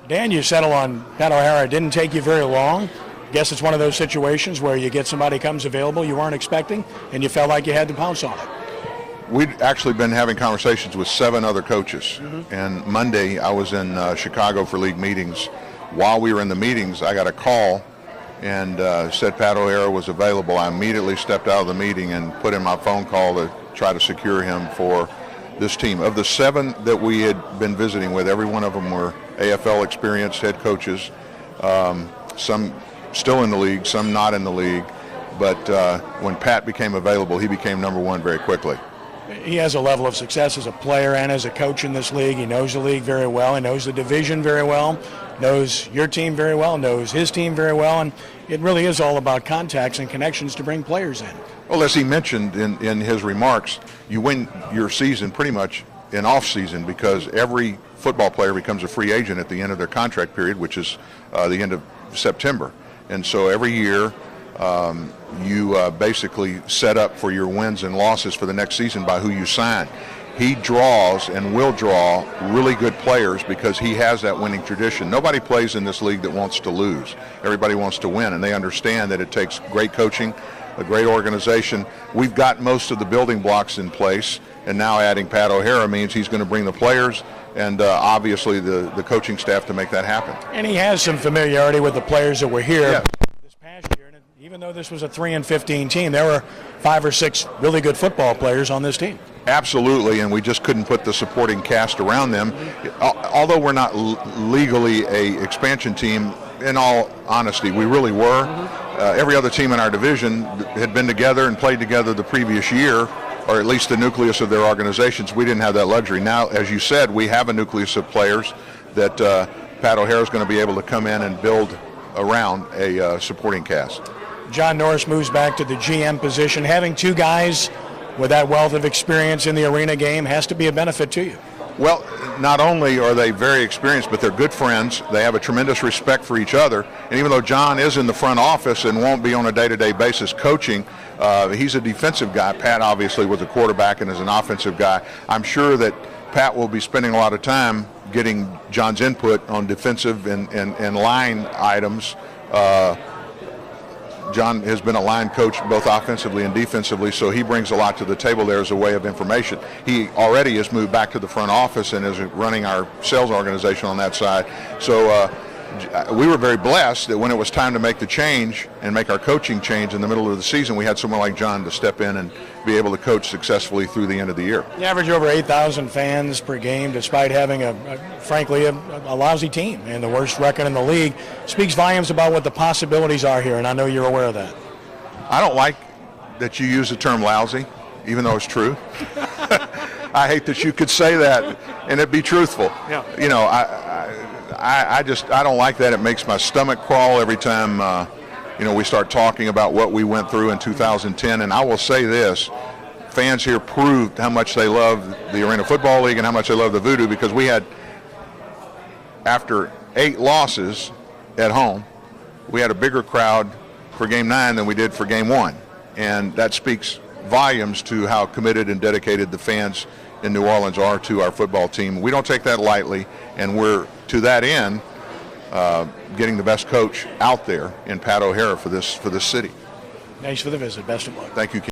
Dan, you settle on Pat O'Hara. It didn't take you very long. Guess it's one of those situations where you get somebody comes available you weren't expecting, and you felt like you had to pounce on it. We'd actually been having conversations with 7 other coaches, and Monday I was in Chicago for league meetings. While we were in the meetings, I got a call and said Pat O'Hara was available. I immediately stepped out of the meeting and put in my phone call to try to secure him for this team. Of the 7 that we had been visiting with, every one of them were AFL experienced head coaches, some still in the league, some not in the league. But when Pat became available, he became number 1 very quickly. He has a level of success as a player and as a coach in this league. He knows the league very well. He knows the division very well, knows your team very well, knows his team very well, and it really is all about contacts and connections to bring players in. Well, as he mentioned in his remarks, you win your season pretty much in off-season because every football player becomes a free agent at the end of their contract period, which is the end of September. And so every year you basically set up for your wins and losses for the next season by who you sign. He draws and will draw really good players because he has that winning tradition. Nobody plays in this league that wants to lose. Everybody wants to win, and they understand that it takes great coaching, a great organization. We've got most of the building blocks in place, and now adding Pat O'Hara means he's going to bring the players and obviously the coaching staff to make that happen. And he has some familiarity with the players that were here this past year. And even though this was a 3-15 team, there were 5 or 6 really good football players on this team. Absolutely, and we just couldn't put the supporting cast around them. Although we're not legally a expansion team, in all honesty, we really were. Every other team in our division had been together and played together the previous year, or at least the nucleus of their organizations. We didn't have that luxury. Now, as you said, we have a nucleus of players that Pat O'Hara is going to be able to come in and build around a supporting cast. John Norris moves back to the GM position. Having 2 guys with that wealth of experience in the arena game has to be a benefit to you. Well, not only are they very experienced, but they're good friends. They have a tremendous respect for each other. And even though John is in the front office and won't be on a day-to-day basis coaching, he's a defensive guy. Pat obviously was a quarterback and is an offensive guy. I'm sure that Pat will be spending a lot of time getting John's input on defensive and line items. John has been a line coach both offensively and defensively, so he brings a lot to the table there as a way of information. He already has moved back to the front office and is running our sales organization on that side. So we were very blessed that when it was time to make the change and make our coaching change in the middle of the season, we had someone like John to step in and be able to coach successfully through the end of the year. You average over 8,000 fans per game despite having, frankly, a lousy team and the worst record in the league. Speaks volumes about what the possibilities are here, and I know you're aware of that. I don't like that you use the term lousy, even though it's true. I hate that you could say that and it be truthful. Yeah. You know, I don't like that. It makes my stomach crawl every time we start talking about what we went through in 2010. And I will say this, fans here proved how much they love the Arena Football League and how much they love the VooDoo, because we had, after 8 losses at home, we had a bigger crowd for Game 9 than we did for Game 1. And that speaks volumes to how committed and dedicated the fans in New Orleans are to our football team. We don't take that lightly, and we're, to that end, getting the best coach out there in Pat O'Hara for this city. Thanks for the visit. Best of luck. Thank you, Ken.